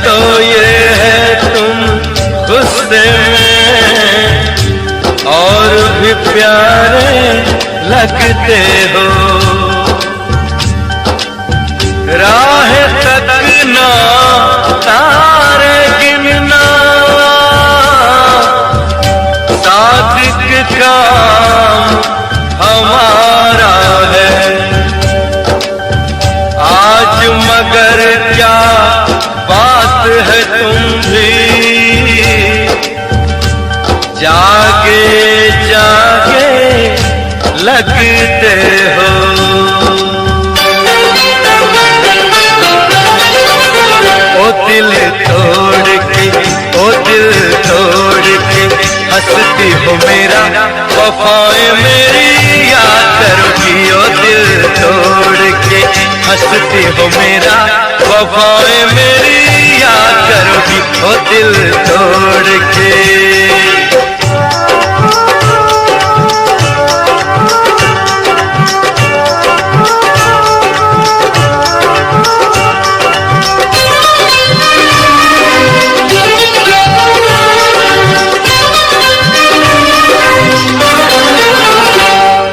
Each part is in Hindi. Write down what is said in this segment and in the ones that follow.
तो ये है तुम गुस्से में और भी प्यारे लगते हो। राह तकना तारे गिनना सादिक काम हमारा है आज, मगर क्या बात है तुम भी जागे जागे लगते हो। ओ दिल तोड़ के, ओ दिल तोड़ के हंसती हो मेरा, वफाएं मेरी याद करोगी। ओ दिल तोड़ के हंसती हो मेरा, वफाएं मेरी याद करोगी। ओ दिल तोड़ के।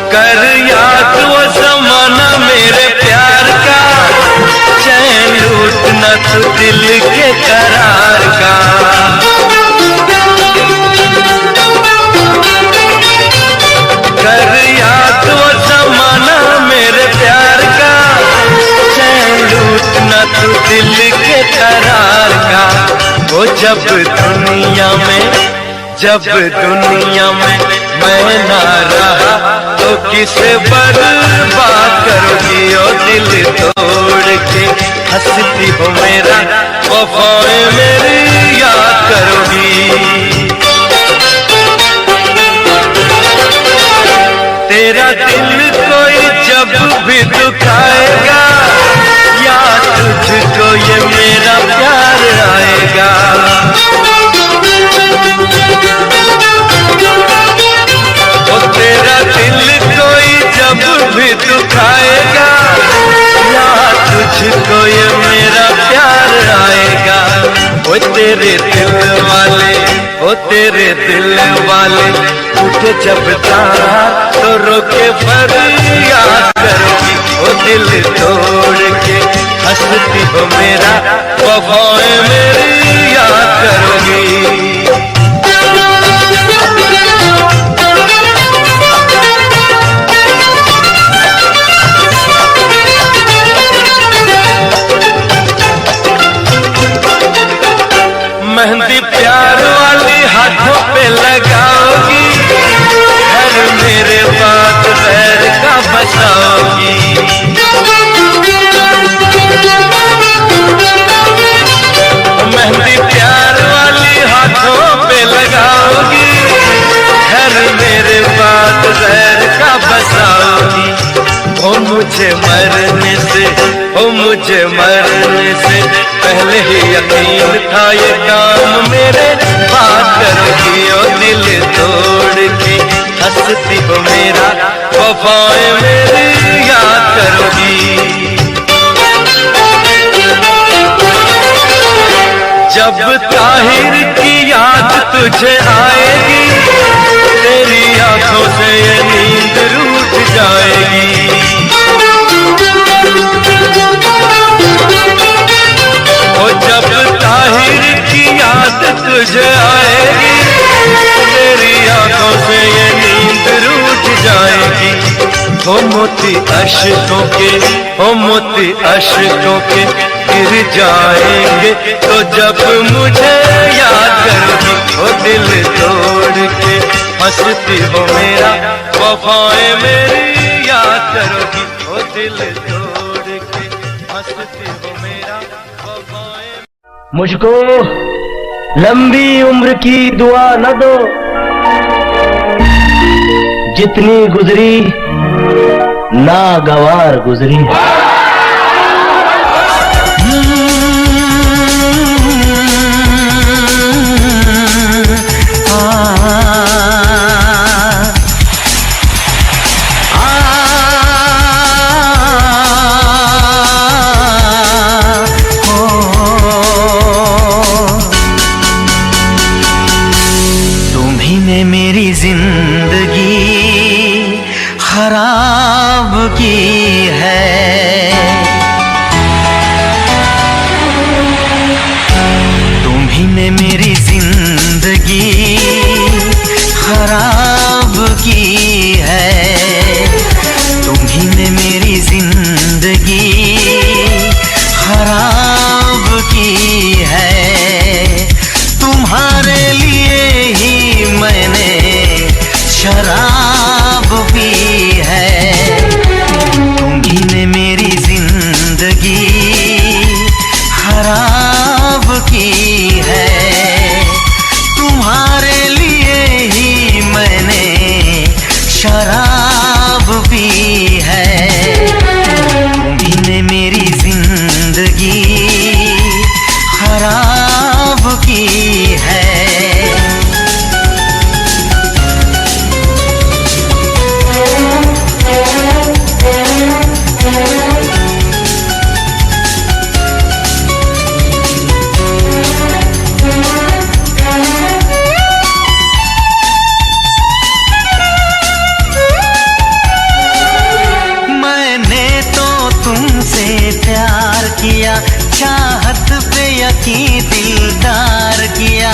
कर याद वो ज़माना मेरे प्यार का, चैन लूटना तो दिल के करार का। कर याद वो ज़माना मेरे प्यार का, चैन लूटना तो दिल के करार का। वो जब दुनिया में मैं ना रहा तो किसे बर्बाद करोगी। ओ दिल तोड़ के हंसती हो मेरा, वफाएं मेरी याद करोगी। तेरा दिल कोई जब भी दुखाएगा, याद तुझको ये मेरा प्यार आएगा। ओ तेरा दिल कोई जब भी दुखाएगा, याद तुझको ये मेरा प्यार आएगा। ओ तेरे दिल वाले, ओ तेरे दिल वाले उठे जब तार तो रोके फरियाद करोगी। ओ दिल तोड़ के हंसती हो मेरा, वफाएं मेरी याद करोगी। मेहंदी प्यार वाली हाथों पे लगाओगी, घर मेरे बाद पैर का बचाओगी। मेहंदी प्यार वाली हाथों पे लगाओगी, घर मेरे बाद पैर का बचाओगी। ओ मुझे मरने से पहले ही यकीन था ये काम मेरे बात करोगी। ओ दिल तोड़ के हंसती हो मेरा, वफाएं मेरी याद करोगी। जब ताहिर की याद तुझे आएगी, तेरी आंखों से ये नींद रूठ जाएगी। ओ जब ताहिर की याद तुझे आएगी, तेरी आंखों से ये नींद रूठ जाएगी। हो मोती अश्कों के गिर जाएंगे तो जब मुझे याद करोगी। ओ दिल तोड़ के हंसती हो मेरा, वफाएं मेरी याद करोगी। ओ दिल तोड़ के हंसती हो मेरा, वफाएं। मुझको लंबी उम्र की दुआ न दो, जितनी गुजरी नागवार गुजरी। की है। तुम्ही ने मेरी जिंदगी खराब की है। तुम्ही ने मेरी जिंदगी खराब की है। तुम्हारे लिए ही मैंने शराब पी है। तुम्ही ने मेरी जिंदगी खराब की है। तुम्हारे लिए ही मैंने शराब पी है। तुम्ही ने मेरी जिंदगी खराब की है। प्यार किया, चाहत पे यकीन दिलदार किया।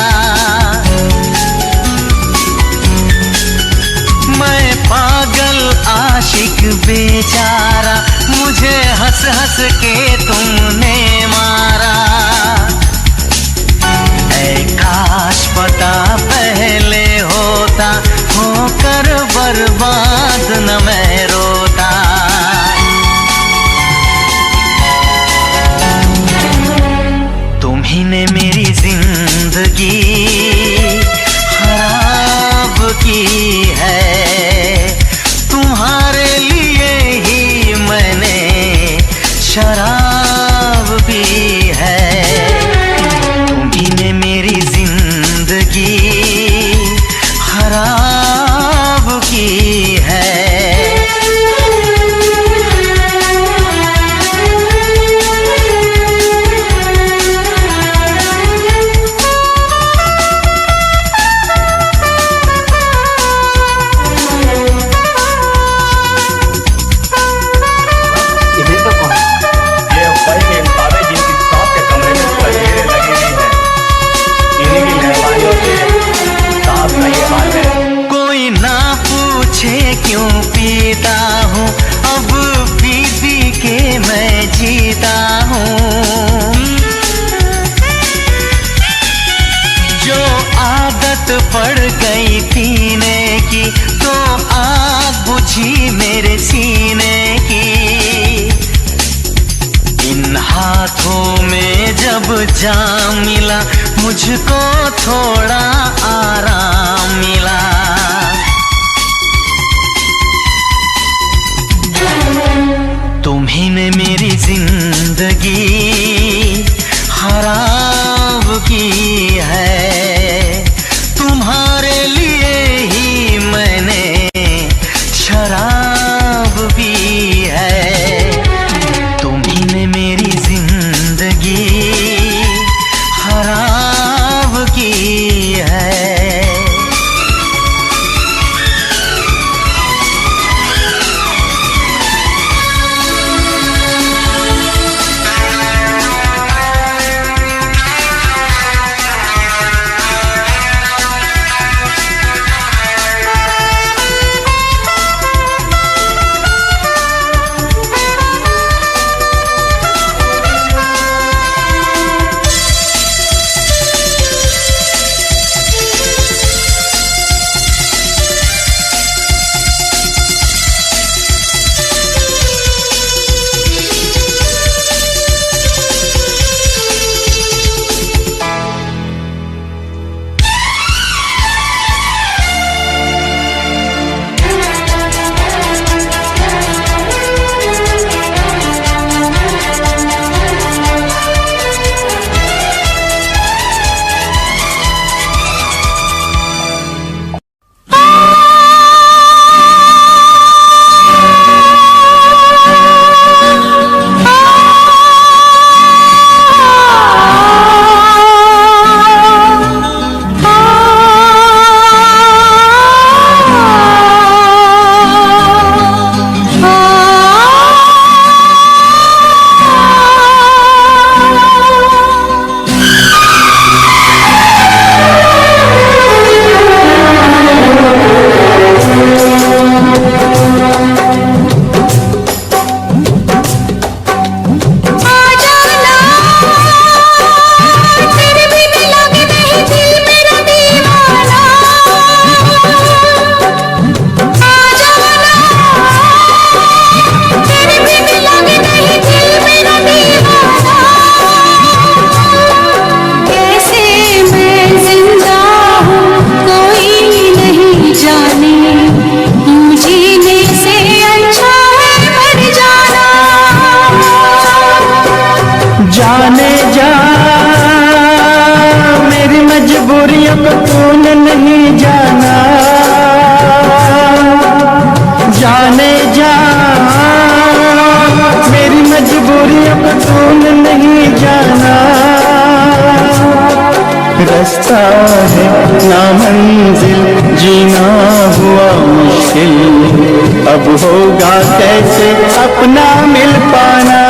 मैं पागल आशिक बेचारा, मुझे हंस हंस के तुमने मारा। ऐ काश पता पहले होता, होकर बर्बाद न मैं रोता। तुम्ही ने मेरी जिंदगी खराब की है। तुम्हारे लिए ही मैंने शराब पी है। तुम्ही ने मेरी जिंदगी खराब की है। क्यों पीता हूँ अब पी पी के मैं जीता हूँ। जो आदत पड़ गई पीने की, तो आग बुझी मेरे सीने की। इन हाथों में जब जाम मिला, मुझको थोड़ा आराम मिला। तुम्ही ने मेरी जिंदगी खराब की है। तुम्हारे लिए ही मैंने शराब पी है। तुम्ही ने मेरी जिंदगी खराब की है। मजबूरियों को तूने नहीं जाना, जाने जा मेरी मजबूरियों को तूने नहीं जाना। रास्ता है नामंजिल, जीना हुआ मुश्किल, अब होगा कैसे अपना मिल पाना।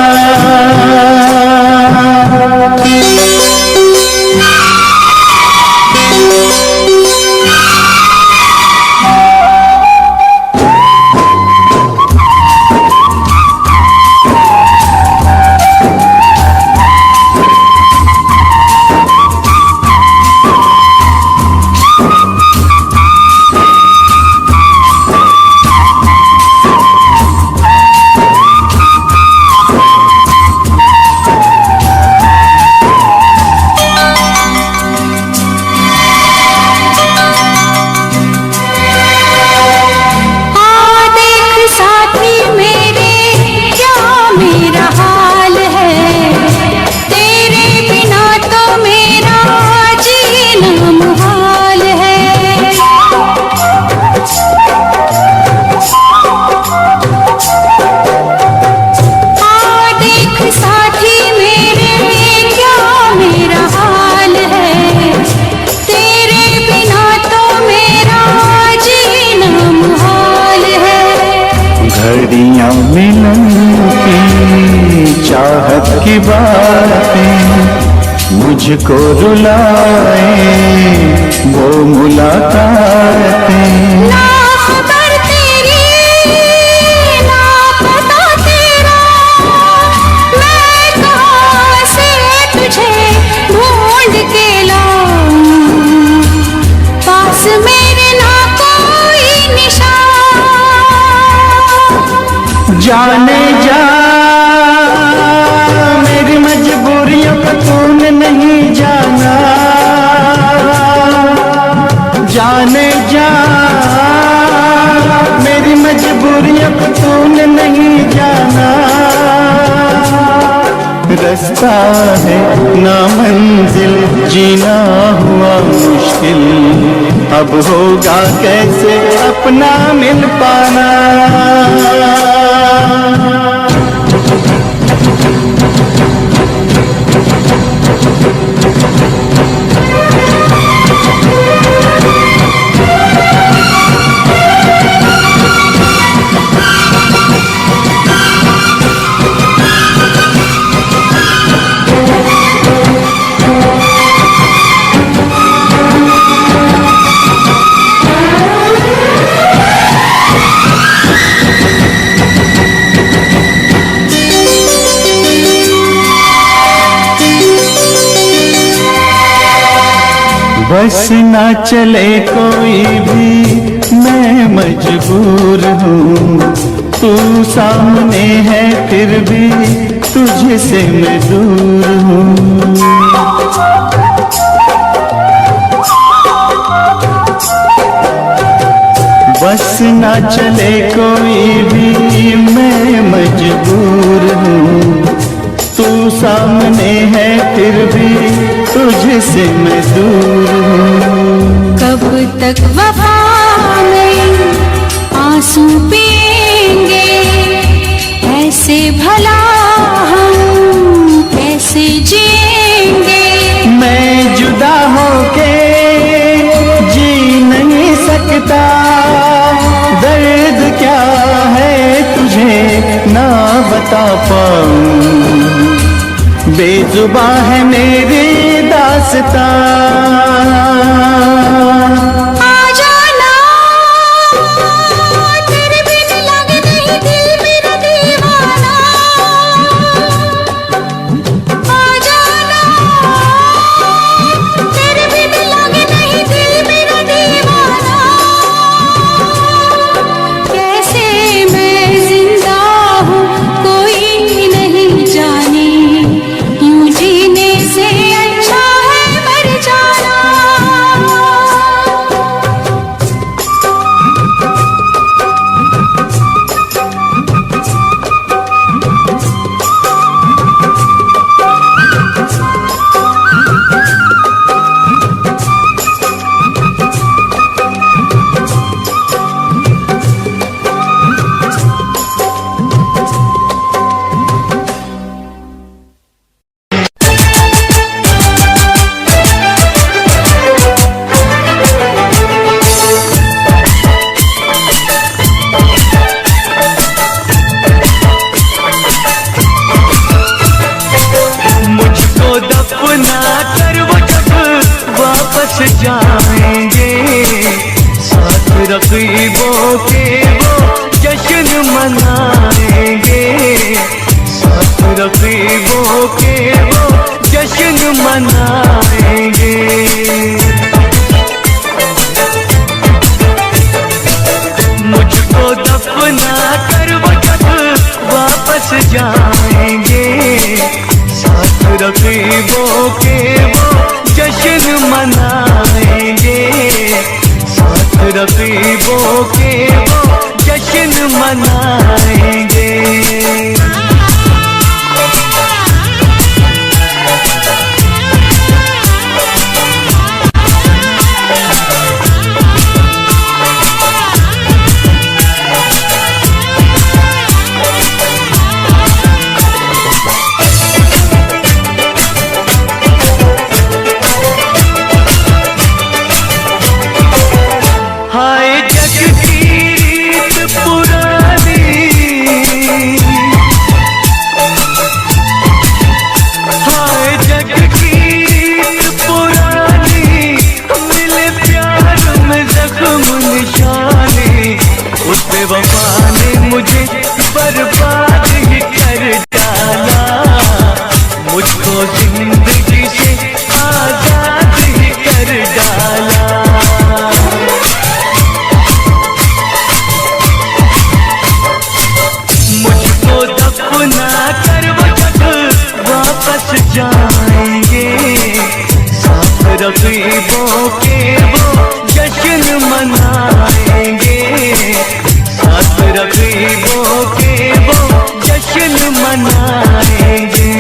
घड़ियां मिलन की चाहत की बातें मुझको रुलाए, वो मुलाकातें। ना खबर तेरी ना पता तेरा, मैं कहाँ से तुझे ढूंढ के लाऊं, पास मेरे ना कोई निशान। जाने जा मेरी मजबूरियों को तूने नहीं जाना, जाने जा मेरी मजबूरियों को तूने नहीं जाना। रास्ता है नामंजिल, जीना हुआ मुश्किल, अब होगा कैसे अपना मिल पाना। बस ना चले कोई भी मैं मजबूर हूँ, तू सामने है फिर भी तुझसे मैं दूर हूँ। बस ना चले कोई भी मैं मजबूर हूँ, तू सामने है फिर भी तुझसे मैं दूर हूँ। कब तक वफा में आंसू पिएंगे, ऐसे भला हम कैसे जिएंगे। मैं जुदा होके जी नहीं सकता, दर्द क्या है तुझे ना बता पाऊं, बेजुबां है मेरी दास्तां। जीने से अच्छा है मर जाना। मुझको दफना कर वो जग वापस जाएंगे, साथ रकीबों के वो जश्न मनाएंगे, साथ रकीबों के वो जश्न मनाएंगे।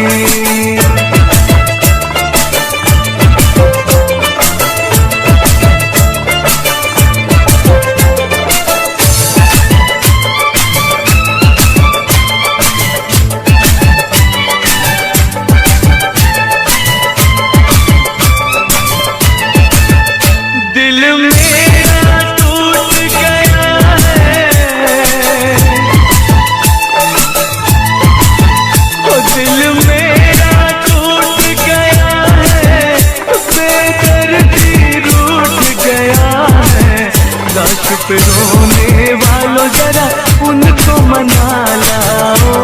रोने वालों जरा उनको मना लाओ,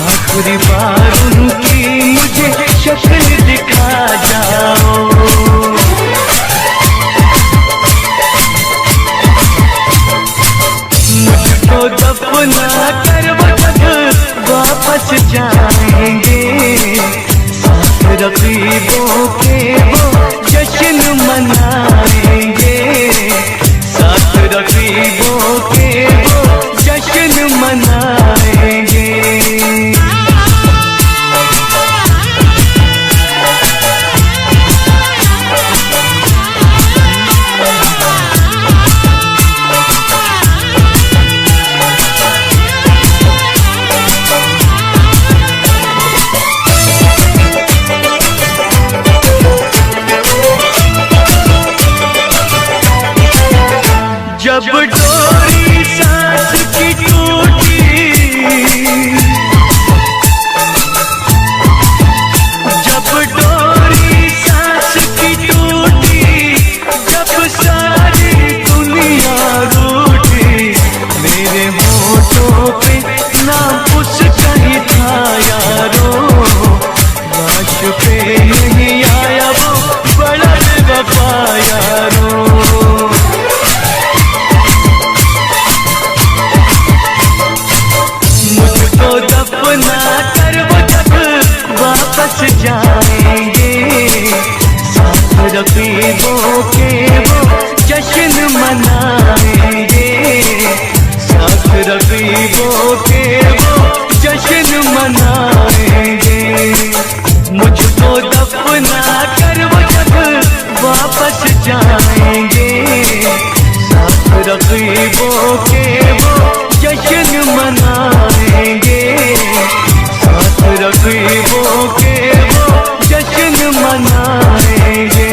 आखिरी बार उनकी मुझे शक्ल दिखा जाओ। मुझको दफना कर वो जग वापस जाएंगे, साथ रकीबों के वो जश्न मनाएंगे, साथ रकीबों के वो जश्न मनाएंगे। जब डोरी सांस की टूटी, जब डोरी सांस की टूटी, जब सारी दुनिया रूठी, मेरे होठों पे नाम उसका ही था यारो, लाश पे नहीं आया वो बड़ा बेवफा यारो। दफना कर वो जग वापस जाएंगे, साथ रकीबों के वो जश्न मनाएंगे, साथ रकीबों के वो जश्न मनाएंगे। मुझको दफना कर वो जग वापस जाएंगे, साथ रकीबों के वो जश्न मनाएंगे, साथ रकीबों के वो जश्न मनाएंगे।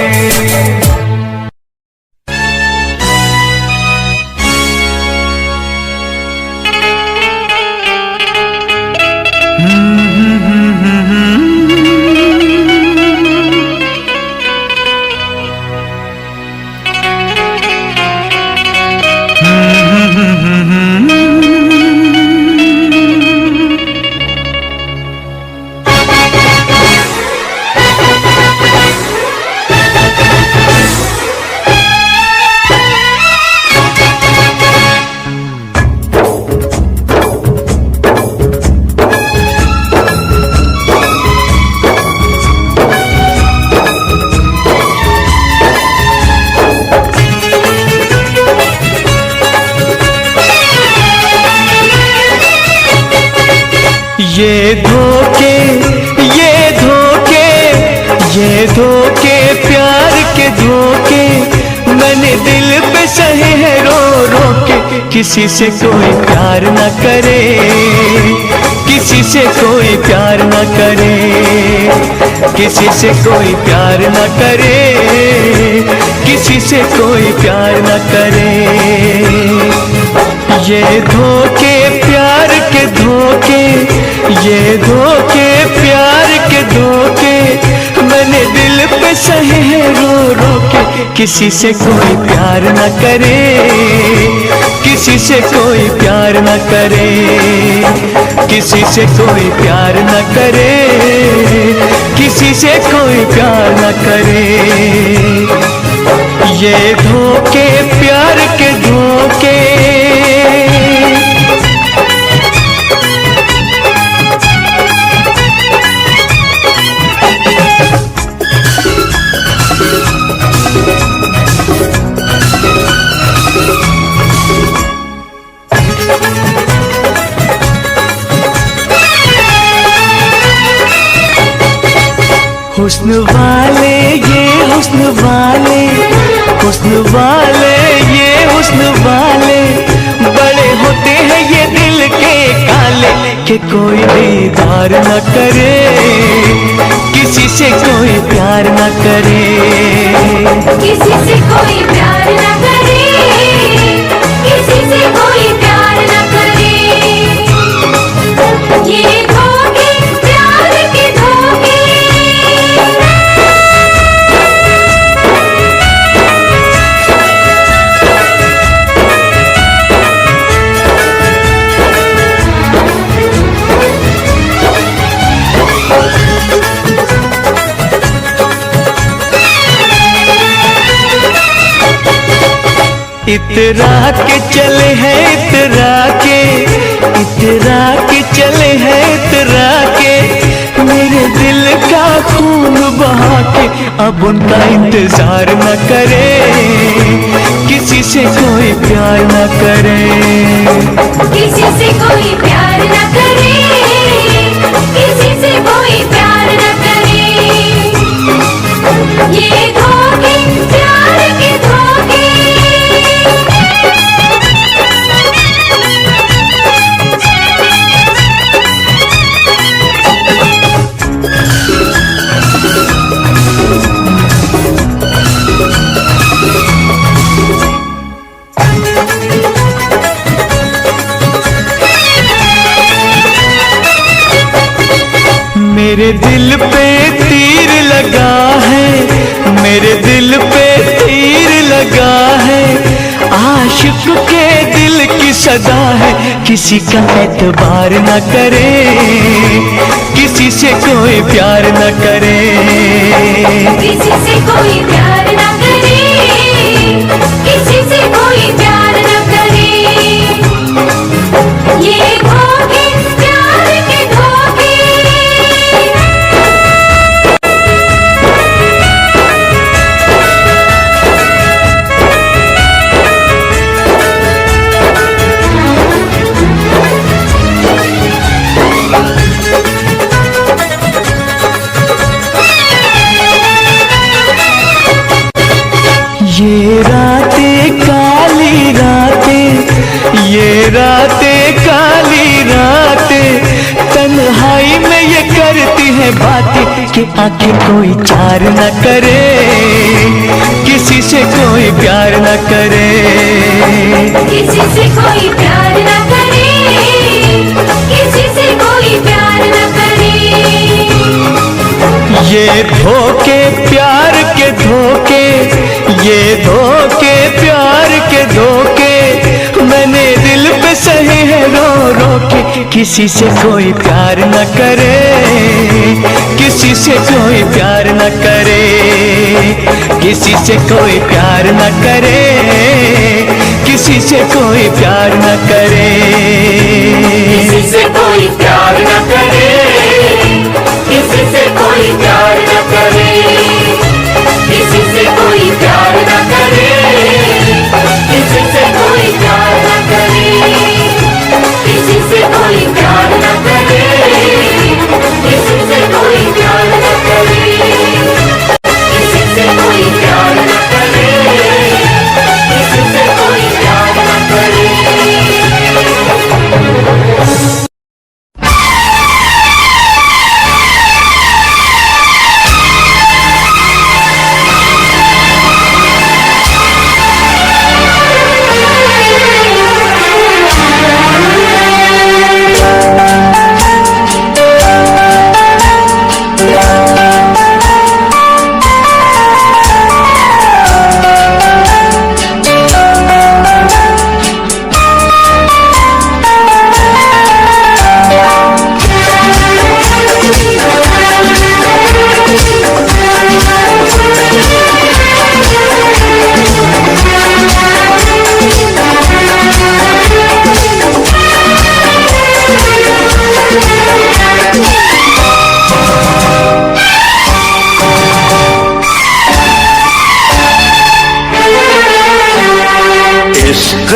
ये धोखे, ये धोखे, ये धोखे, प्यार के धोखे मैंने दिल पे सहे है रो रो के। किसी से कोई प्यार न करे, किसी से कोई प्यार न करे, किसी से कोई प्यार न करे, किसी से कोई प्यार न करे। ये धोखे प्यार के धोखे, ये धोखे प्यार के धोखे मैंने दिल पे सहे है रो रो के। किसी से कोई प्यार न करे, किसी से कोई प्यार न करे, किसी से कोई प्यार न करे, किसी से कोई प्यार न करे। ये धोखे प्यार के धोखे, हुस्न वाले ये हुस्न वाले, हुस्न वाले ये हुस्न वाले, बड़े होते हैं ये दिल के काले, कि कोई दीदार न करे, किसी से कोई प्यार न करे, किसी से कोई प्यार न करे, किसी से कोई प्यार न करे। ये धोखे प्यार के धोखे, इतरा के चले हैं इतरा के, इतरा के चले हैं इतरा के, मेरे दिल का खून बहा के, अब उनका इंतजार न करे, किसी से कोई प्यार न करे, किसी से कोई प्यार न करे, किसी से कोई प्यार न करे। ये धोखे प्यार के धोखे, मेरे दिल पे तीर लगा है, मेरे दिल पे तीर लगा है, आशिक के दिल की सदा है, किसी का एतबार न करे, किसी से कोई प्यार न करे, किसी से कोई प्यार न करे, किसी से कोई प्यार न करे। ये धोखे प्यार के धोखे, ये रातें काली रातें, ये रातें काली रातें, तन्हाई में ये करती है बातें, कि आंखें कोई चार न करे, किसी से कोई प्यार न करे, किसी से कोई प्यार न करे, किसी से कोई प्यार न करे। ये धोखे प्यार के धोखे, ये धोखे प्यार के धोखे, मैंने दिल पे सहे है रो रो के, किसी से कोई प्यार न करे, किसी से कोई प्यार न करे, किसी से कोई प्यार न करे, किसी से कोई प्यार न करे, किसी से कोई प्यार न करे, किसी से कोई प्यार न करे, किसी से कोई प्यार न करे, किसी से कोई प्यार न करे, किसी से कोई प्यार न करे, किसी से कोई प्यार न करे, किसी से कोई प्यार न करे, किसी से कोई प्यार न करे।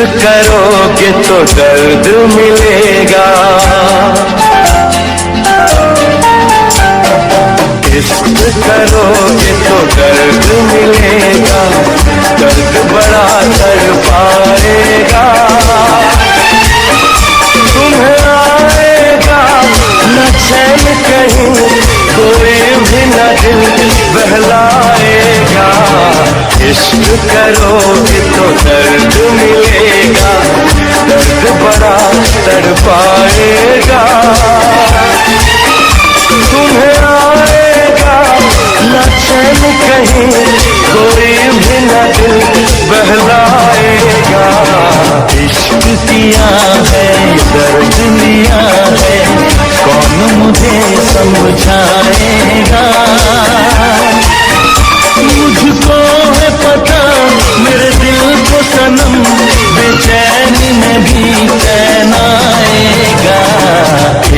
करोगे तो दर्द मिलेगा, इश्क करोगे तो दर्द मिलेगा, दर्द बड़ा तड़पाएगा। तुम्हें आएगा न चैन कहीं, कोई भी न दिल बहलाएगा। इश्क करोगे तो दर्द मिलेगा, दर्द बड़ा तड़पाएगा। तुम्हें आएगा न चैन कहीं, कोई भी न दिल बहलाएगा। इश्क किया है दर्द लिया है, कौन मुझे समझाएगा। मुझको है पता मेरे दिल को सनम, बेचैनी में भी चैन आएगा।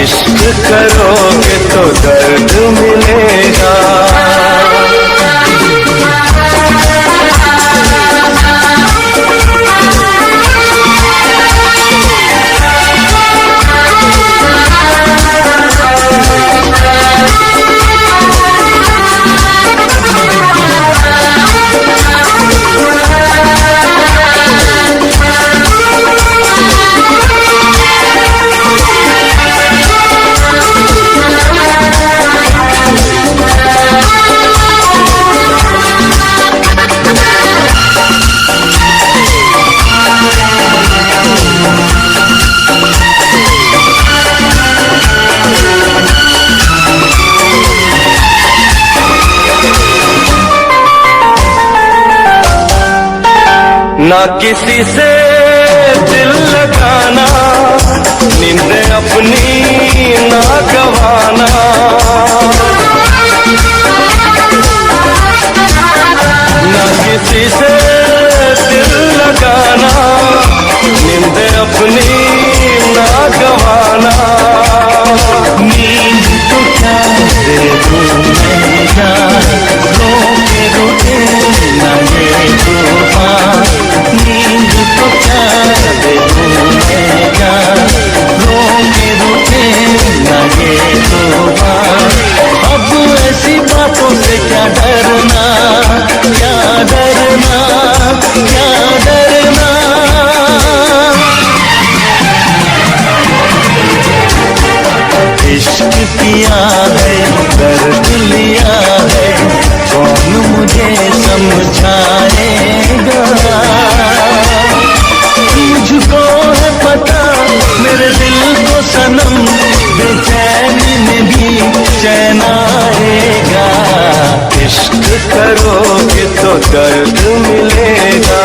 इश्क करोगे तो दर्द मिलेगा। ना किसी से दिल लगाना, नींद अपनी ना गवाना। ना किसी से दिल लगाना, नींद अपनी ना गवाना। नींद तो क्या दे दूं मैं जान, रोके रोके ना ये तूफान। नींद तो क्या दे दूं मैं जान, रोके रोके ना ये तूफान। अब ऐसी बातों से क्या डरना, क्या डरना, क्या डरना। इश्क किया है दर्द लिया है, कौन मुझे समझाएगा। मुझको है पता मेरे दिल को सनम, बेचैनी में भी चैन आएगा। इश्क करोगे तो दर्द मिलेगा।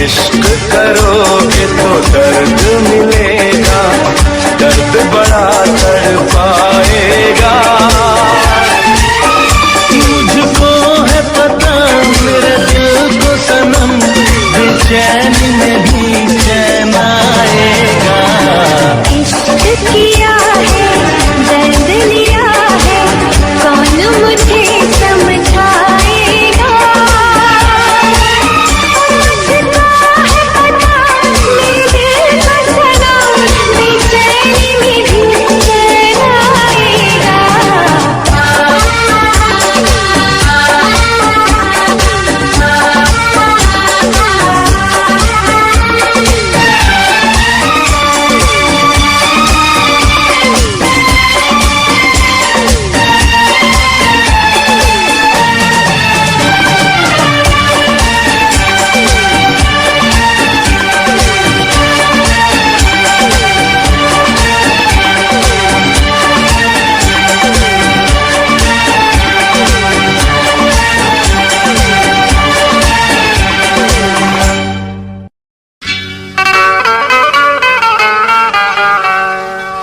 इश्क करोगे तो दर्द मिलेगा।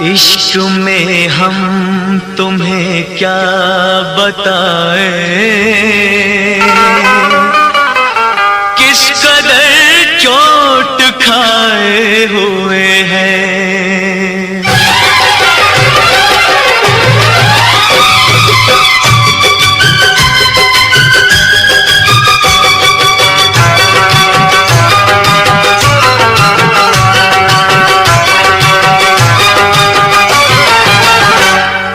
इश्क में हम तुम्हें क्या बताएं, किस कदर चोट खाए हुए हैं।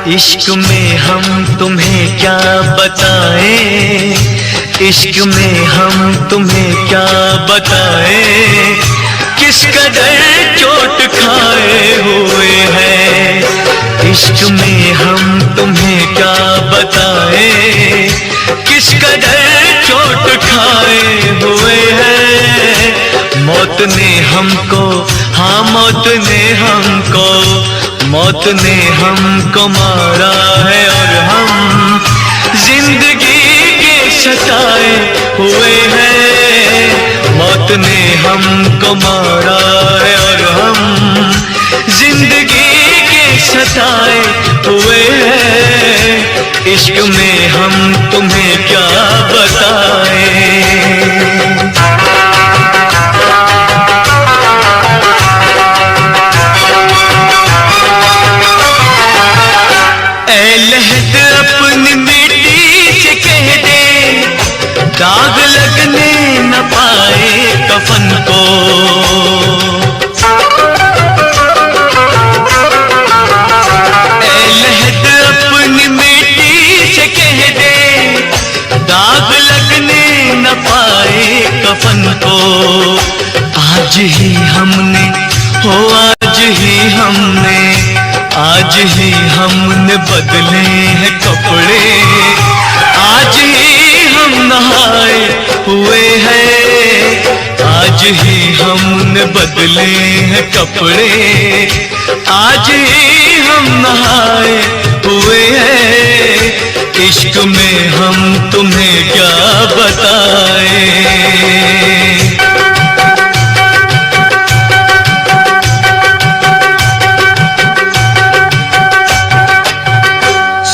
इश्क में हम तुम्हें क्या बताएं, इश्क में हम तुम्हें क्या बताएं, किस कदर चोट खाए हुए हैं। इश्क में हम तुम्हें क्या बताएं, किस कदर चोट खाए हुए हैं। मौत ने हमको, हाँ मौत ने हमको, मौत ने हमको मारा है और हम जिंदगी के सताए हुए हैं। मौत ने हमको मारा है और हम जिंदगी के सताए हुए हैं। इश्क में हम तुम्हें क्या बताएं। लहद अपनी मिट्टी से कह दे, दाग लगने न पाए कफन को। लहद अपनी मिट्टी से कह दे, दाग लगने न पाए कफन को। आज ही हमने, हो आज ही हमने, आज ही हमने बदले हैं कपड़े, आज ही हम नहाए हुए हैं। आज ही हमने बदले हैं कपड़े, आज ही हम नहाए हुए हैं। इश्क में हम तुम्हें क्या बताएं।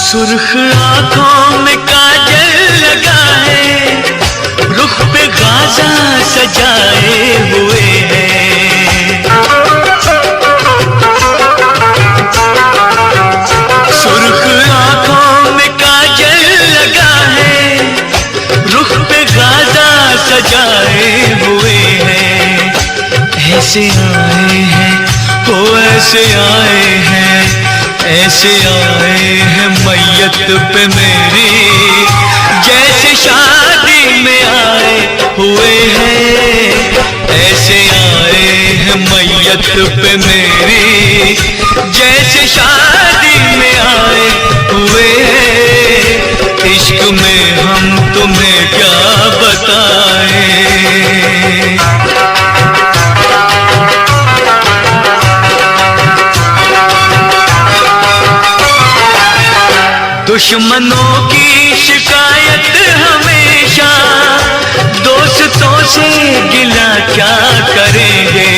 सुर्ख आंखों में काजल लगा है, रुख पे गाजा सजाए हुए हैं। सुर्ख आंखों में काजल लगा है, रुख पे गाजा सजाए हुए हैं। ऐसे आए हैं, हो ऐसे आए हैं, ऐसे आए हैं मैयत पे मेरी, जैसे शादी में आए हुए हैं। ऐसे आए हैं मैयत पे मेरी, जैसे शादी में आए हुए हैं। इश्क में हम तुम्हें क्या बताएं। दुश्मनों की शिकायत हमेशा, दोस्तों से गिला क्या करेंगे।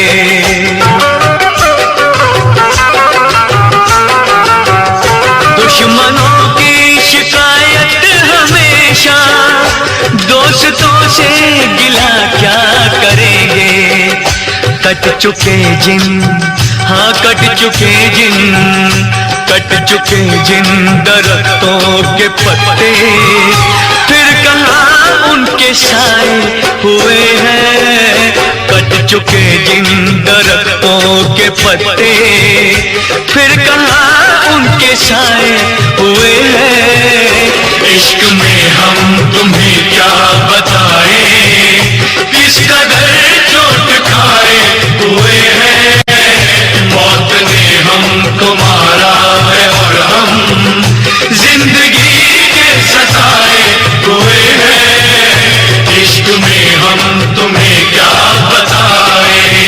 दुश्मनों की शिकायत हमेशा, दोस्तों से गिला क्या करेंगे। कट चुके जिन, हाँ कट चुके जिन, कट चुके जिन दरख्तों के पत्ते, फिर कहाँ उनके साए हुए हैं। कट चुके जिन दरख्तों के पत्ते, फिर कहाँ उनके साए हुए हैं। इश्क में हम तुम्हें क्या बताएं, किस कदर चोट खाए हुए हैं। मौत ने हमको मारा है और हम जिंदगी के सताए हुए हैं। इश्क में हम तुम्हें क्या बताएं।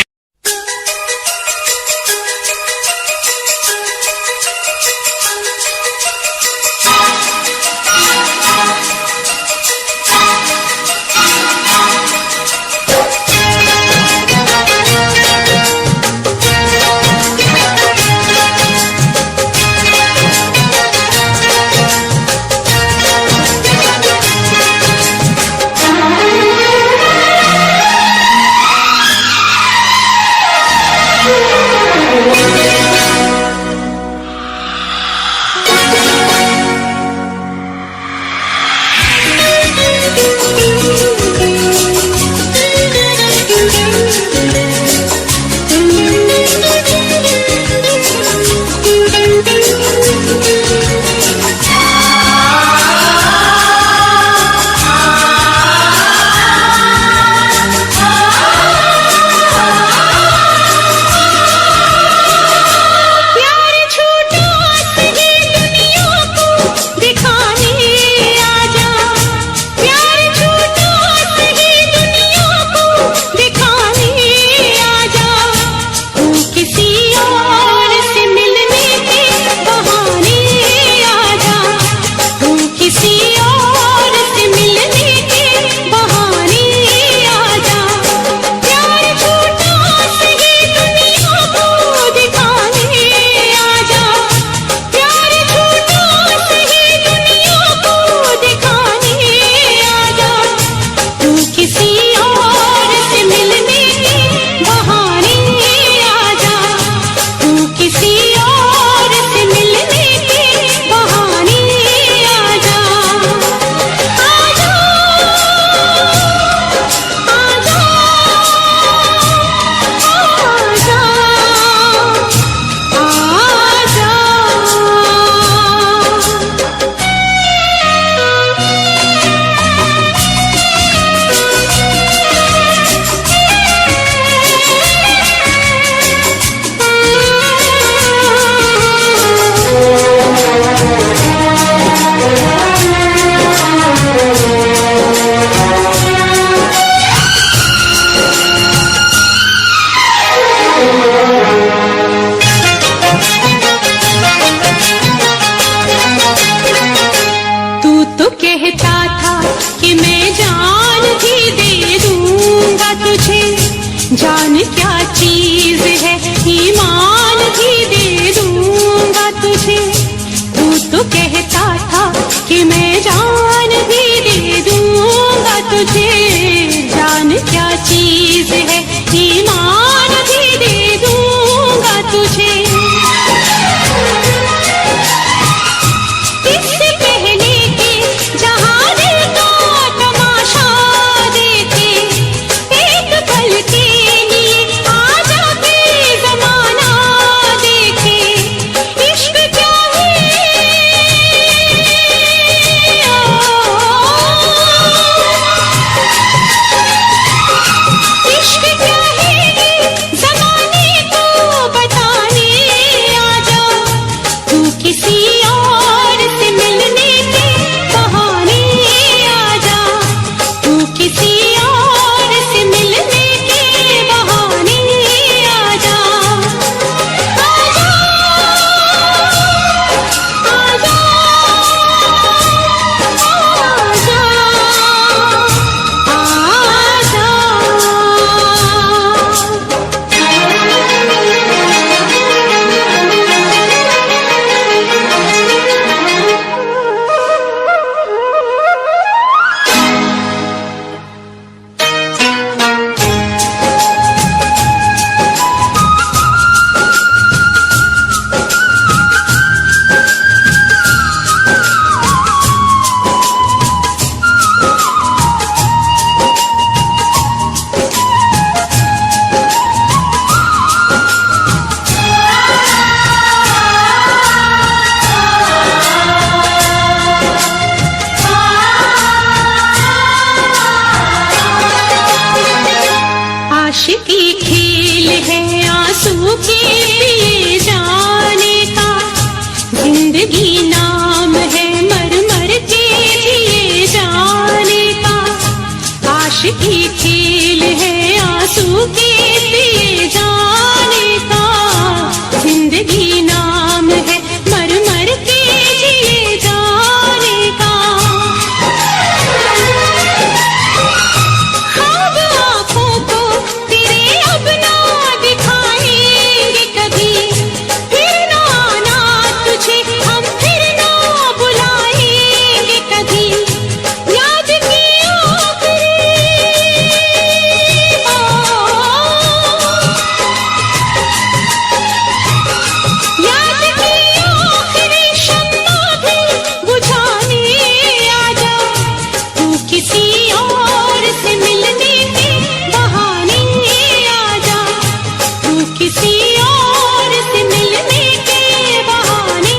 किसी और से मिलने के बहाने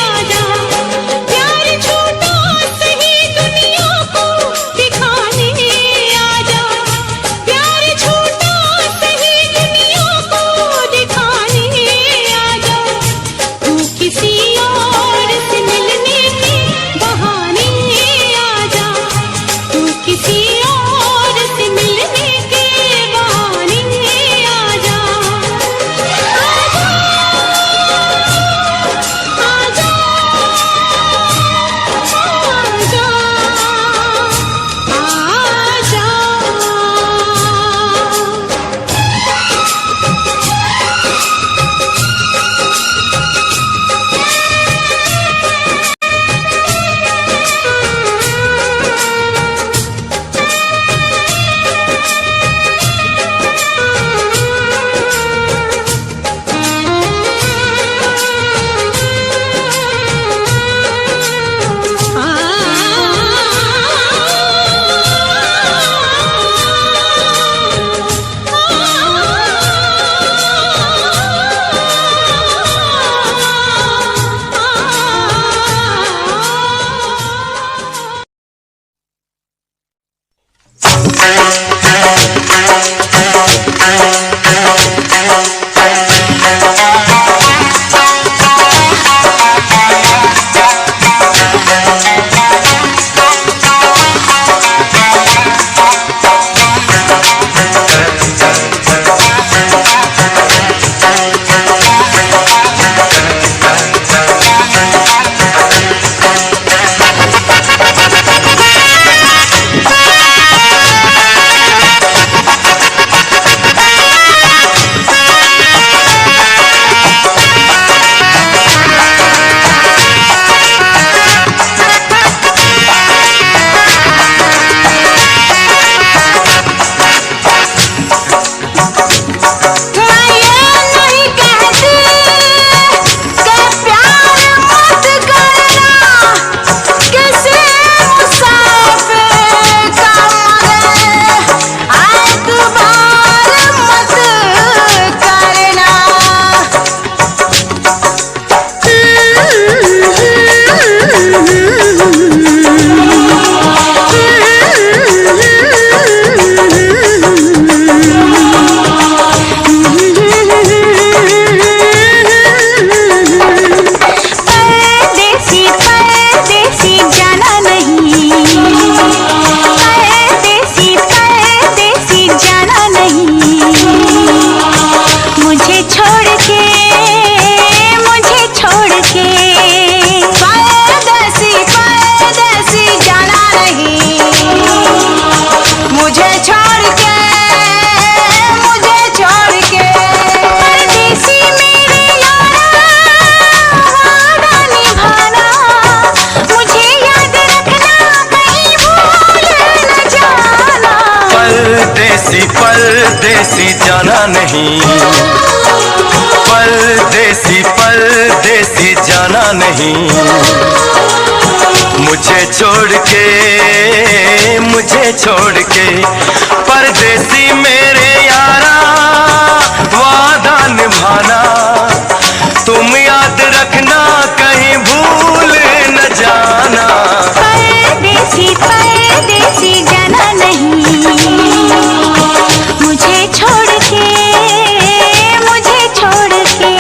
आजा, प्यार छूटा सही दुनिया को दिखाने आजा, प्यार छूटा सही दुनिया को दिखाने आजा, तू किसी और से मिलने के बहाने आजा, तू किसी और से मिलने के बहाने आजा, आजा, आजा, आजा, आजा। परदेसी जाना नहीं, परदेसी परदेसी जाना नहीं, मुझे छोड़ के परदेसी मेरे यारा, वादा निभाना तुम याद रखना, कहीं भूल न जाना। परदेसी परदेसी जाना नहीं, मुझे छोड़ के, मुझे छोड़ के।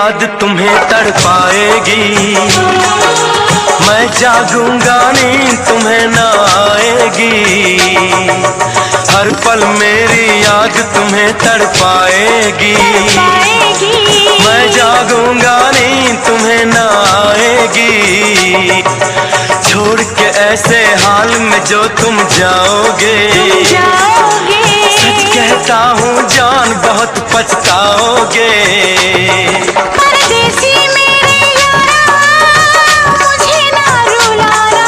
याद तुम्हें तड़पाएगी, मैं जागूंगा नींद तुम्हें ना आएगी। हर पल मेरी याद तुम्हें तड़पाएगी, मैं जागूंगा नींद तुम्हें ना आएगी। छोड़ के ऐसे हाल में जो तुम जाओगे, सच कहता हूँ जान बहुत पछताओगे। परदेसी मेरे यारा मुझे ना रुलाना,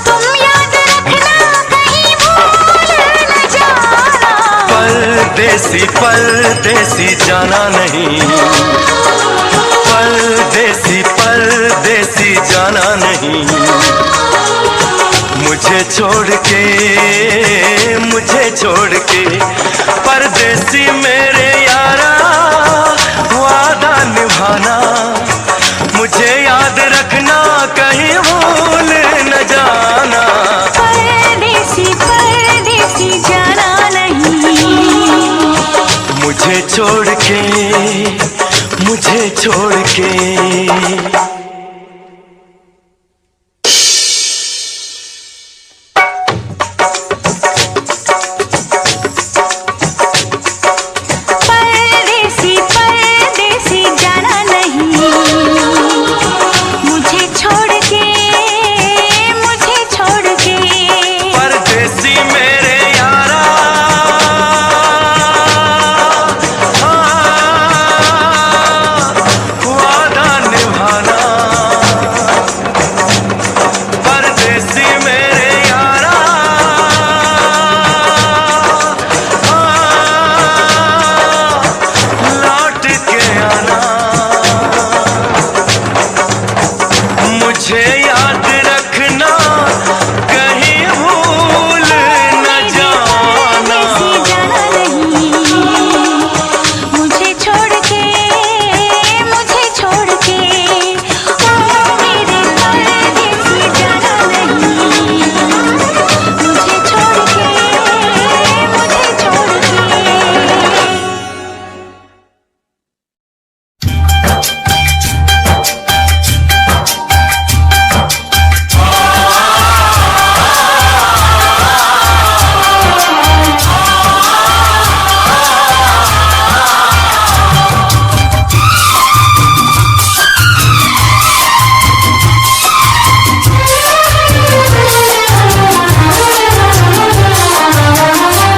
तुम याद रखना कहीं भूल न जाना। परदेसी परदेसी जाना नहीं, परदेसी परदेसी जाना नहीं। मुझे छोड़ के, मुझे छोड़ के परदेसी मेरे यारा वादा निभाना, मुझे याद रखना कहीं भूल न जाना। परदेसी परदेसी जाना नहीं, मुझे छोड़ के, मुझे छोड़ के।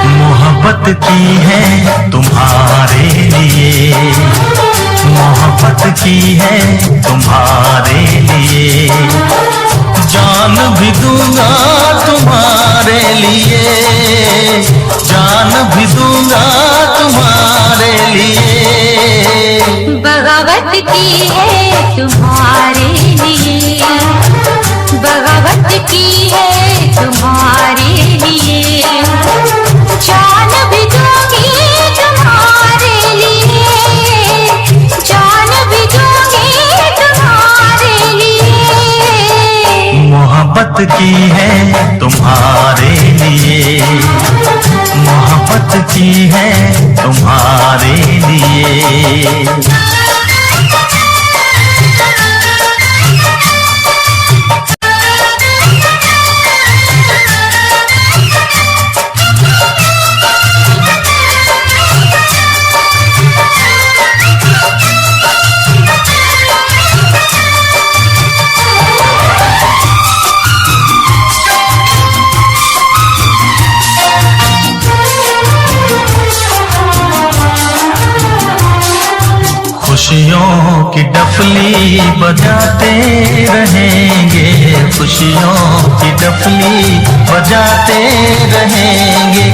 मोहब्बत की है तुम्हारे लिए, मोहब्बत की है तुम्हारे लिए, जान भी दूंगा तुम्हारे लिए, जान भी दूंगा तुम्हारे लिए। बगावत की है तुम्हारे लिए, बगावत की है तुम्हारे लिए, जान भी दूंगी तुम्हारे लिए, जान भी दूंगी तुम्हारे लिए। मोहब्बत की है तुम्हारे लिए, मोहब्बत की है तुम्हारे लिए। खुशियों की डफली बजाते रहेंगे, खुशियों की डफली बजाते रहेंगे,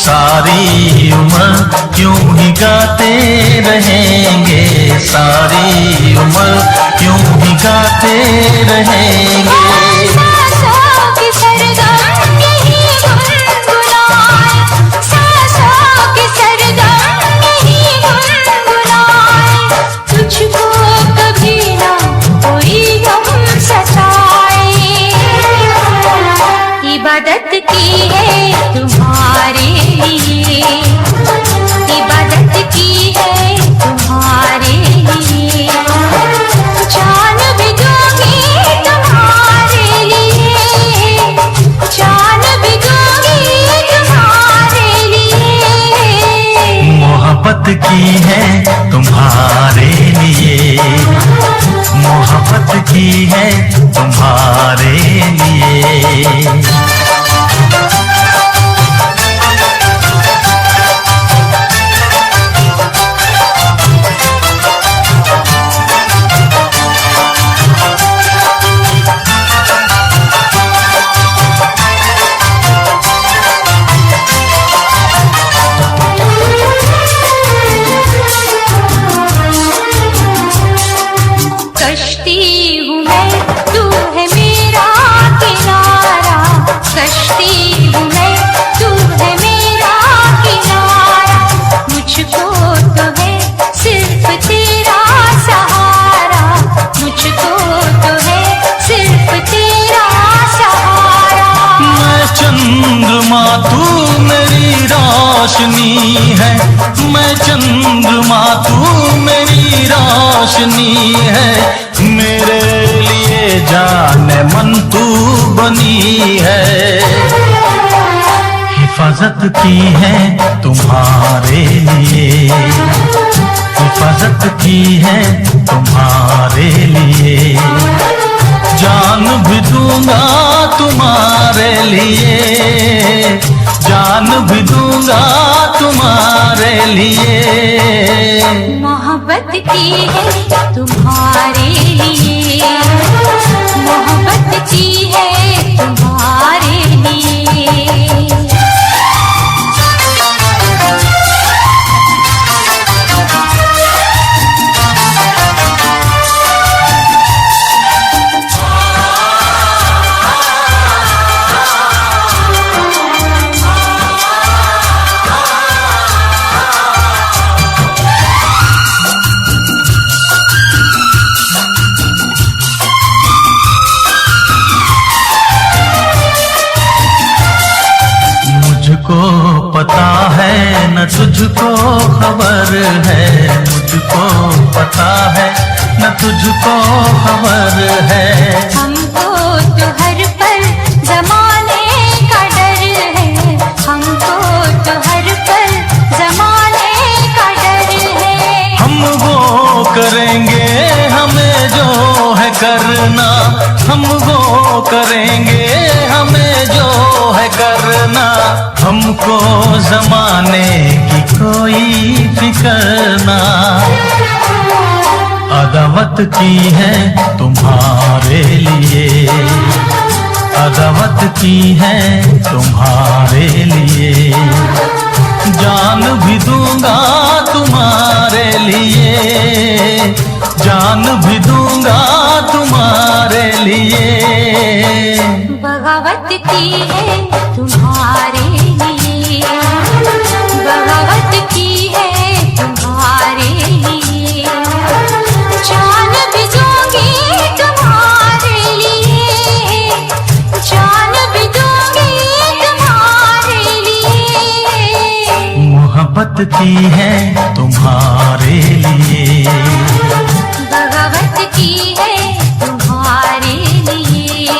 सारी उम्र यूं ही गाते रहेंगे, सारी उम्र यूं ही गाते रहेंगे। इबादत की है तुम्हारे लिए, इबादत की है तुम्हारे लिए। रोशनी है, मैं चंद्रमा तू मेरी रोशनी है, मेरे लिए जाने मन तू बनी है। हिफाजत की है तुम्हारे लिए, हिफाजत की है तुम्हारे लिए, जान भी दूंगा तुम्हारे लिए, जान भी दूंगा तुम्हारे लिए। मोहब्बत की है तुम्हारे लिए, मोहब्बत की है तुम्हारे लिए। पता है न तुझको खबर है, मुझको पता है न तुझको खबर है। हमको तो हर पल जमाने का डर है, हमको तो हर पल जमाने का डर है। हम वो करेंगे हमें जो है करना, हम वो करेंगे हमें जो है करना, हमको जमाने की कोई फिक्र ना। अदावत की है तुम्हारे लिए, अदावत की है तुम्हारे लिए, जान भी दूंगा तुम्हारे लिए, जान भी दूंगा तुम्हारे लिए। बगावत की है तुम्हारे लिए, बगावत की है तुम्हारे लिए, जान भी दूंगी तुम्हारे लिए, जान भी दूंगी तुम्हारे लिए। मोहब्बत की है तुम्हारे लिए, बगावत की है तुम्हारे लिए,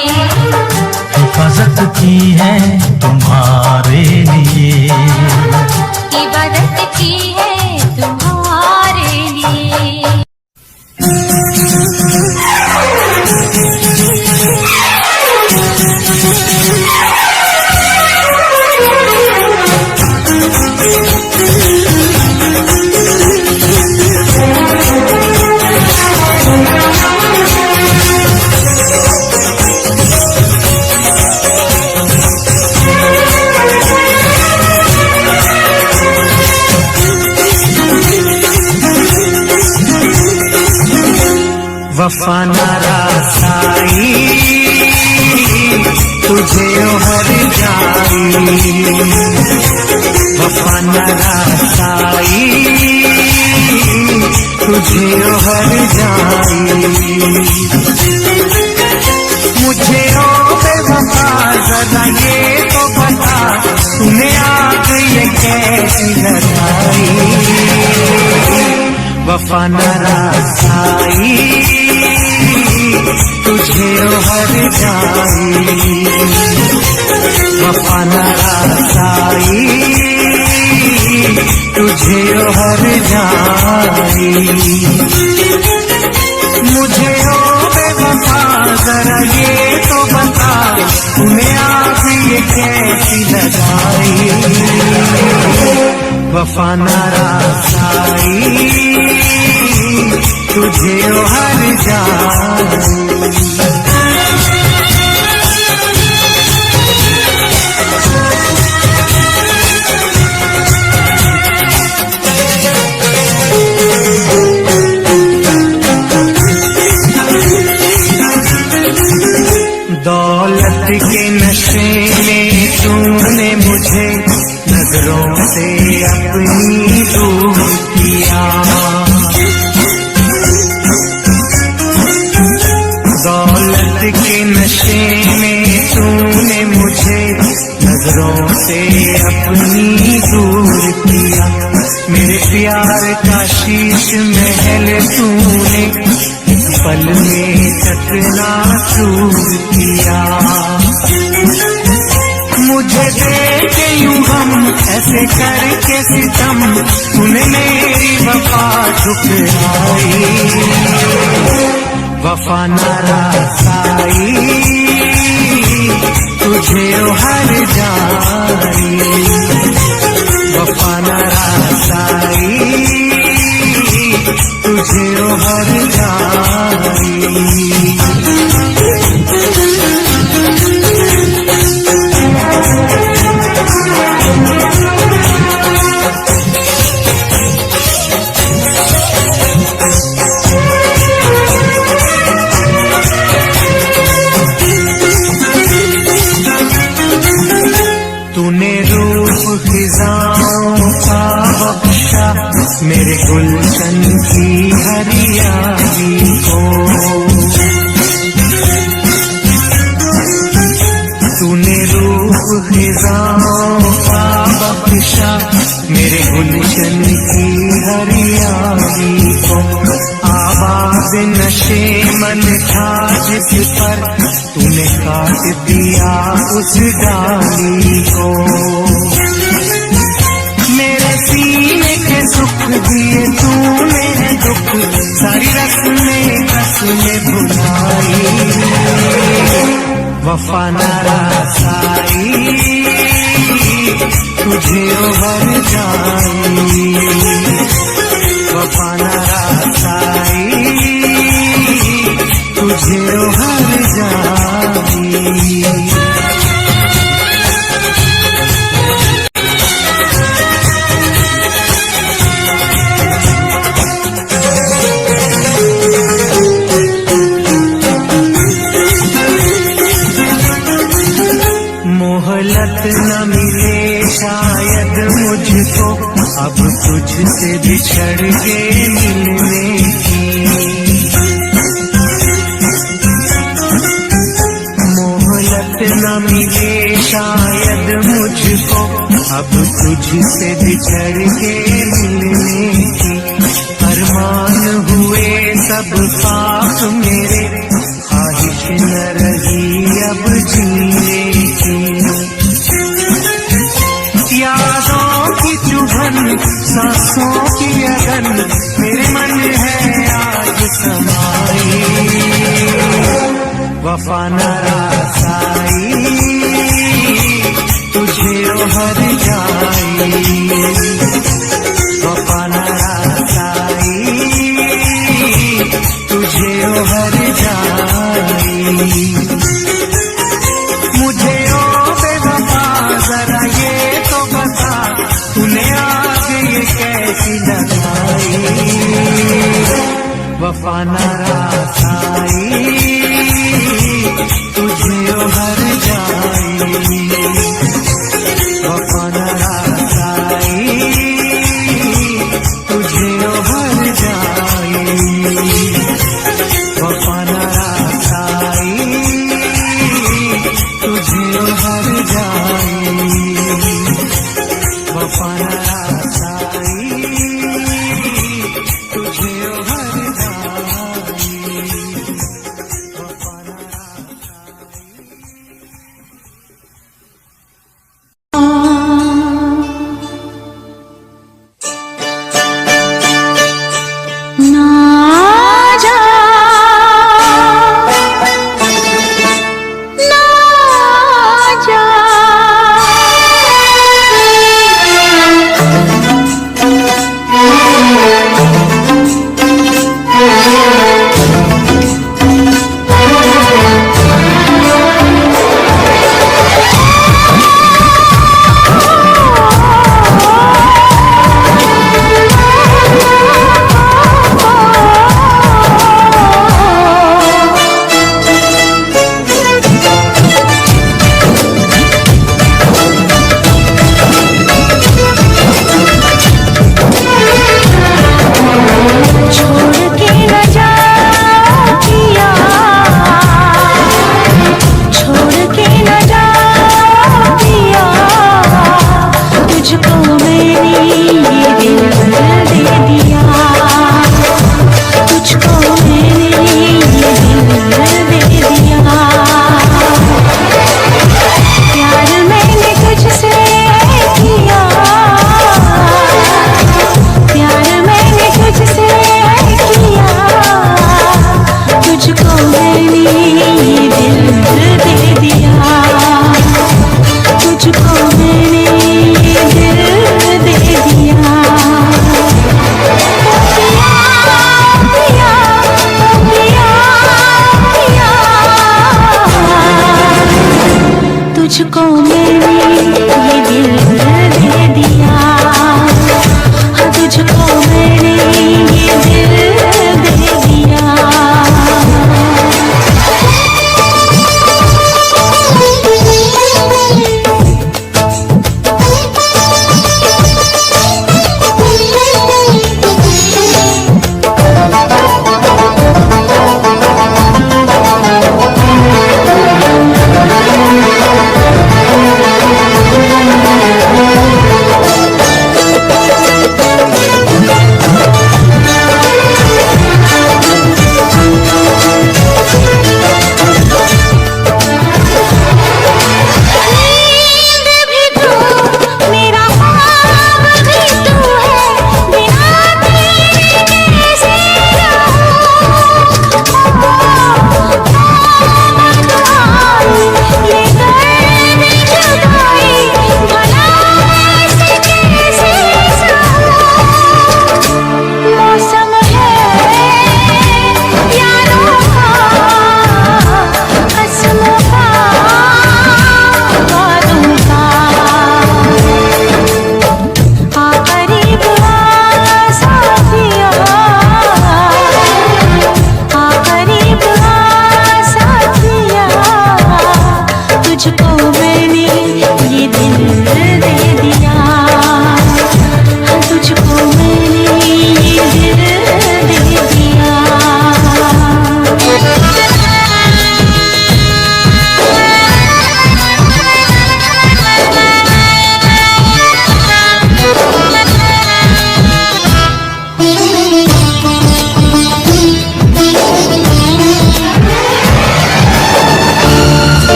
हिफाजत की है तुम्हारे लिए, इबादत की है तुम्हारे लिए। वफा नारासाई तुझे हर जाई, वफा नारासाई तुझे हर जाई। मुझे ओ बेवफा जरा ये तो बता, तूने आग ये कैसी लगाई। वफा नारासाई तुझे हर जाई, वफा नारासाई तुझे हर जाई। मुझे ओ बेवफा जरा ये तो बता, तूने आग ये कैसी लगाई। वफा नारासाई तुझे हर जाई। दौलत के नशे में तूने मुझे नजरों से अपनी दूर किया, दौलत के नशे में तूने मुझे नजरों से अपनी दूर मेरे प्यार का शीश महल तूने एक पल में चकनाचूर किया। मुझे देखे यूं हम ऐसे करके सितम, तूने मेरी वफा ठुकराई। वफा नारासाई तुझे हर जाई। वफा नारासाई तुझे हर जाई। तूने रूप खिजाओं का बख्शा मेरे गुलशन की हरियाली को। तूने रूप खिजाओं का बख्शा मेरे गुलशन की हरियाली को। आवाज नशे मन था जिस पर तूने काट दिया उस डाली को। मेरे सीने के सुख दिए तूने दुख, सारी रस्में कसमें भुलाई। वफा नारासाई तुझे भर जाई। वफा नारासाई तुझे भर जाई। मोहलत न मिले शायद मुझको अब तुझसे बिछड़ के मिलने की। मोहलत न मिले शायद मुझको अब तुझसे बिछड़ के मिलने की। अरमान हुए सब पाप मेरे, ख्वाहिश न रही अब जीने की। यादों की चुभन सांसों की अगन मेरे मन है आज समाई। वफा नारासाई तुझे हर जाई। वफा नारासाई तुझे हर जाई। मुझे ओ बेवफा जरा ये तो बता, तूने आग ये कैसी लगाई। वफा नारासाई तुझे हर जाई। वफा नारासाई तुझे हर जाई। वफा नारासाई तुझे हर जाई। वफा नारासाई तुझे हर जाई। वफा ना जा ना जा तुझको मेरी ये दिल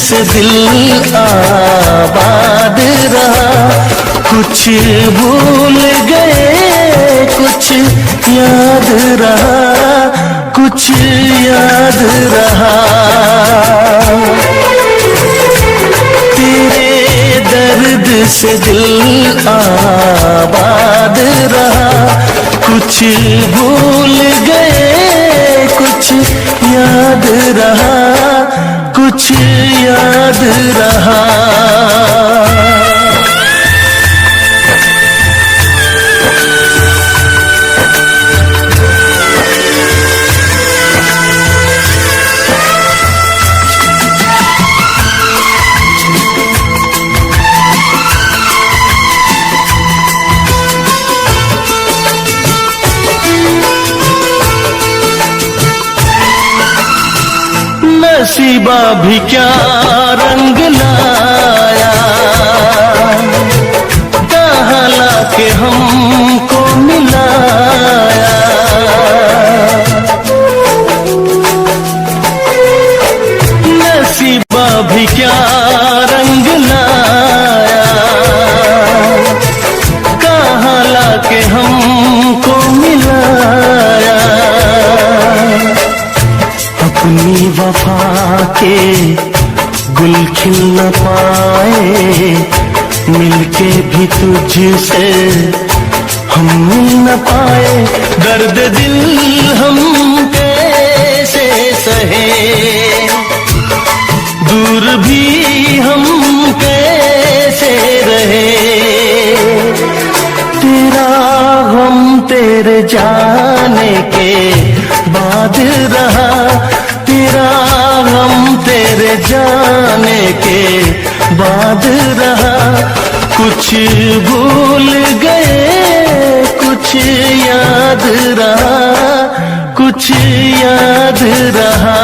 से दिल आबाद रहा, कुछ भूल गए कुछ याद रहा, कुछ याद रहा। तेरे दर्द से दिल आबाद रहा, कुछ भूल गए कुछ याद रहा, कुछ याद रहा। नसीबा भी क्या रंग लाया, कहाँ लाके हमको मिलाया। नसीबा भी क्या रंग लाया, कहाँ लाके हमको मिलाया। अपनी वफा के गुल खिल न पाए, मिलके भी तुझसे हम मिल न पाए। दर्द दिल हम कैसे सहे, दूर भी हम कैसे रहे। तेरा गम तेरे जाने के बाद रहा, तेरा गम तेरे जाने के बाद रहा। कुछ भूल गए कुछ याद रहा, कुछ याद रहा।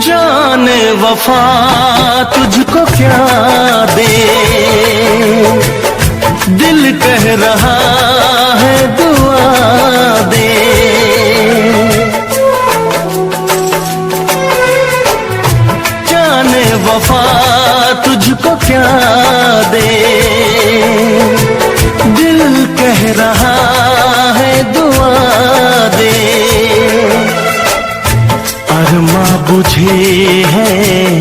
जाने वफा तुझको क्या दे, दिल कह रहा है दुआ दे। जाने वफा तुझको क्या दे, दिल कह रहा है दुआ दे। अरमा बुझे हैं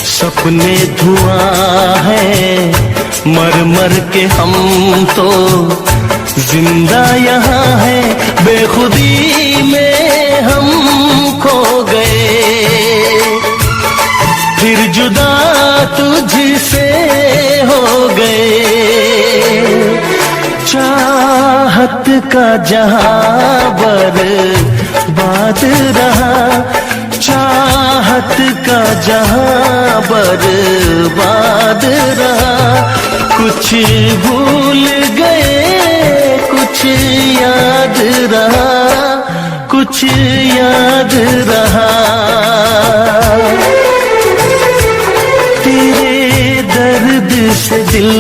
सपने धुआं है, मर मर के हम तो जिंदा यहाँ है। बेखुदी में हम खो गए, फिर जुदा तुझसे हो गए। चाहत का जहां बर्बाद रहा, चाहत का जहां बर्बाद रहा। कुछ भूल गए कुछ याद रहा, कुछ याद रहा। तेरे दर्द से दिल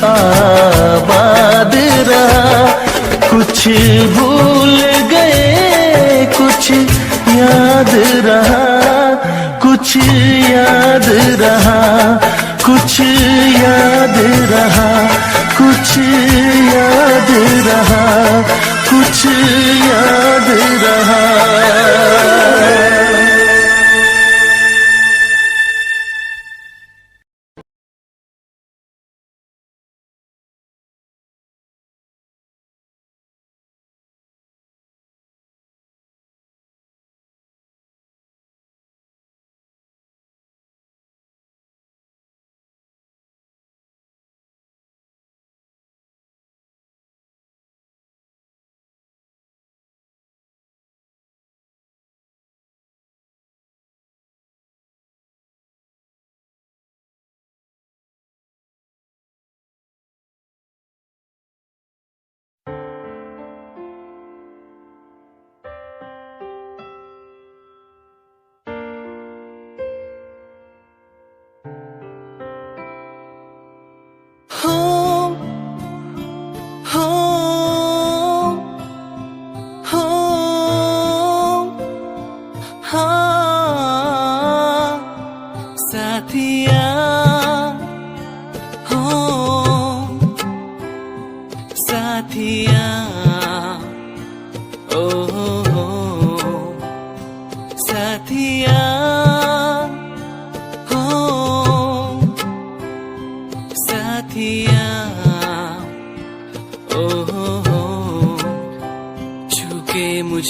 आबाद रहा, कुछ भूल गए कुछ याद रहा, कुछ याद रहा, कुछ याद रहा, कुछ याद रहा, कुछ याद रहा।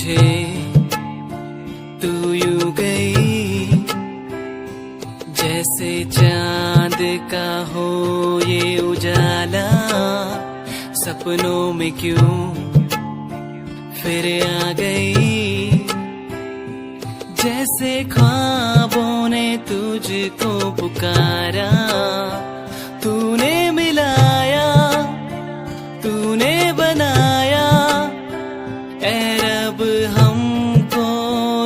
मुझे तू यूं गई जैसे चांद का हो ये उजाला, सपनों में क्यों फिर आ गई, जैसे ख्वाबों ने तुझको पुकारा। तूने मिलाया, तूने बनाया ऐ रब हमको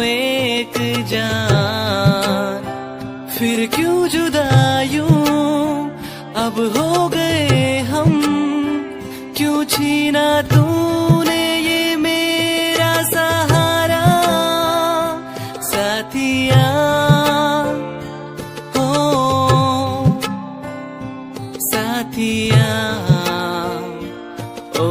एक जान, फिर क्यों जुदा यूं अब हो गए हम, क्यों छीना तूने ये मेरा सहारा। साथिया हो साथिया ओ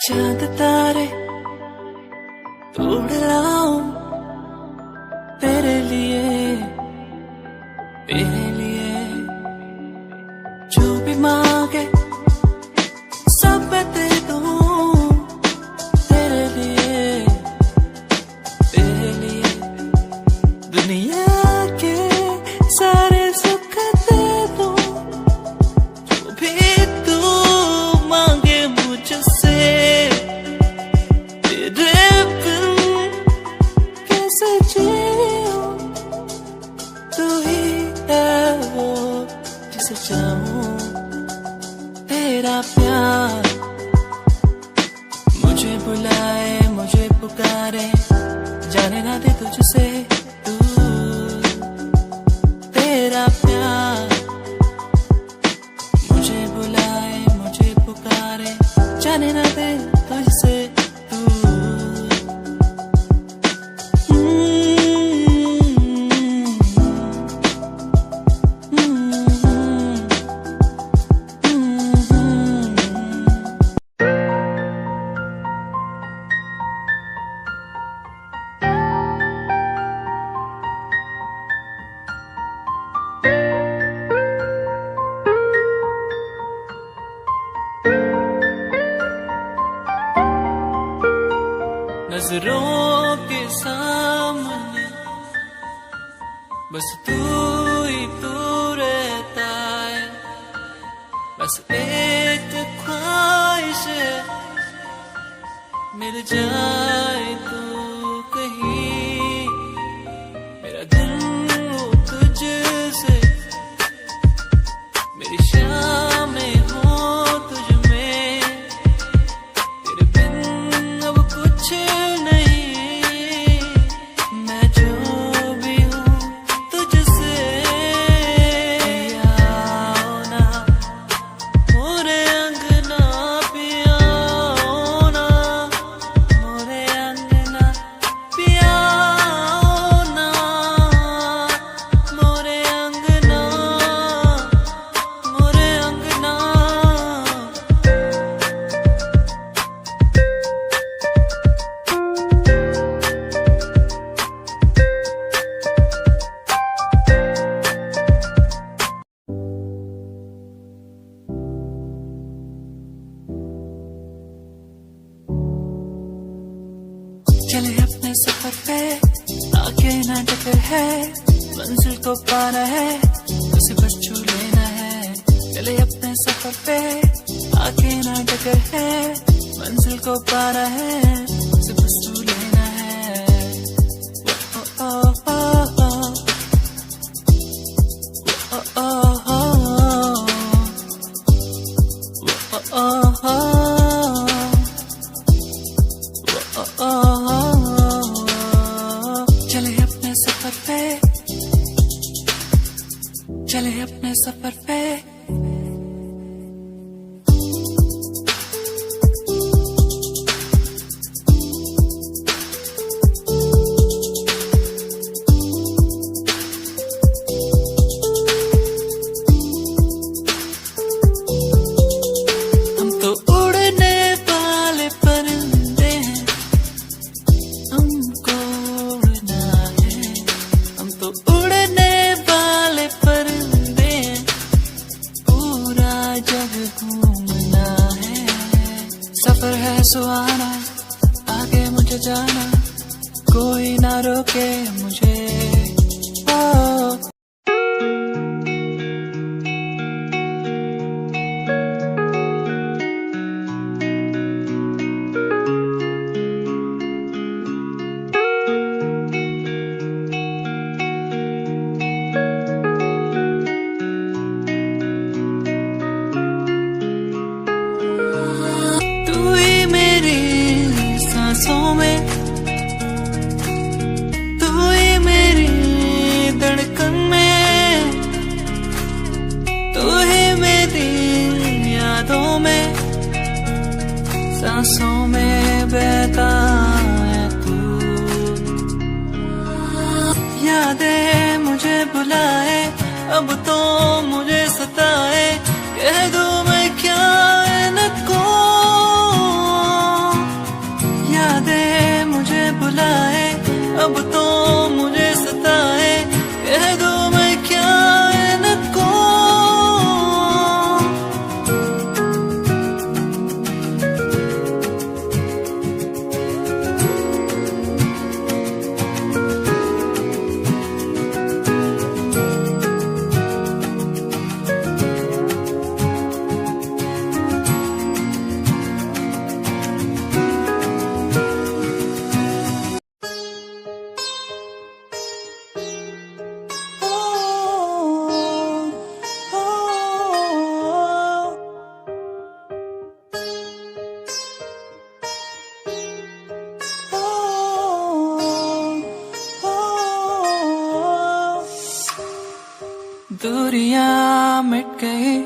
चांद तारे तोड़ लाऊं तेरे लिए, तेरे लिए जो भी मांगे सब मैं दे दूं, तेरे लिए, तेरे लिए दुनिया के सारे सुख दे दूं, जो भी तू मांगे मुझसे। तेरे बिन कैसे जीऊं, तू ही है वो जिसे चाहूं। तेरा प्यार मुझे बुलाए, मुझे पुकारे, जाने ना दे तुझसे दूर। तेरा प्यार मुझे बुलाए, मुझे पुकारे, जाने ना दे तुझसे दूर। नजरों के सामने बस तू ही तू रहता है, बस एक ख्वाहिश है मिल जाए तू कहीं, मेरा दिल हो तुझसे, मेरी शामें हो तुझ में, तेरे बिन अब कुछ नहीं, मैं जो भी हूँ तुझसे। आओ ना मोरे अंगना, पियाओ ना मोरे अंगना, पियाओ ना मोरे अंगना, मोरे अंगना। चले अपने सफर पे, आगे ना टकर है, मंजिल को पाना है, उसे बस छू लेना है। चले अपने सफर पे, आगे ना टकर है, मंजिल को पाना है, उसे बस छू लेना है। ओ ओ ओ ओ ओ ओ ओ ओ चले अपने सफर पे, चले अपने सफर पे। हम तो उड़ने वाले परिंदे हैं, हमको उड़ना है। बुलाए, अब तो मुझे सताए, कह दूं मैं क्या इनको। यादें मुझे बुलाए, अब तो मुझे सताए, कह दूं मैं क्या इनको। दूरियां मिट गई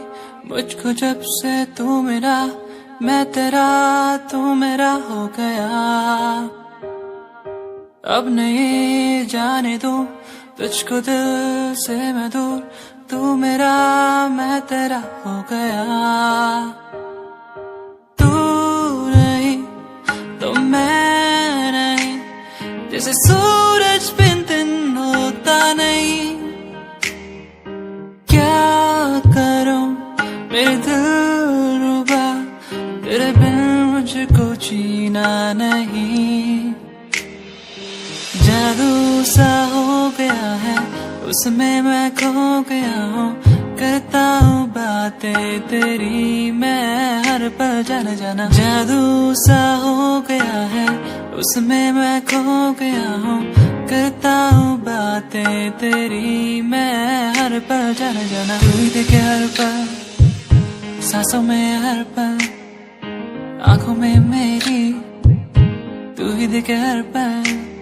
मुझको जब से तू मेरा, मैं तेरा तू मेरा हो गया। अब नहीं जाने दूं तुझको दिल से मैं दूर, तू मेरा मैं तेरा हो गया। तू नहीं तो मैं नहीं, जैसे सूरज बिन दिन होता नहीं। क्या करूं मेरे दिल रुबा, तेरे बिन मुझको जीना नहीं। जादू सा हो गया है उसमें मैं खो गया हूँ, करता हूँ बातें तेरी मैं हर पल जाना जाना। जादू सा हो गया है उसमें मैं खो गया हूँ, करता हूँ बातें तेरी मैं हर पल जाना जाना। तू ही देखे हर पल, सांसों में हर पल, आंखों में मेरी, तू ही देखे हर पल।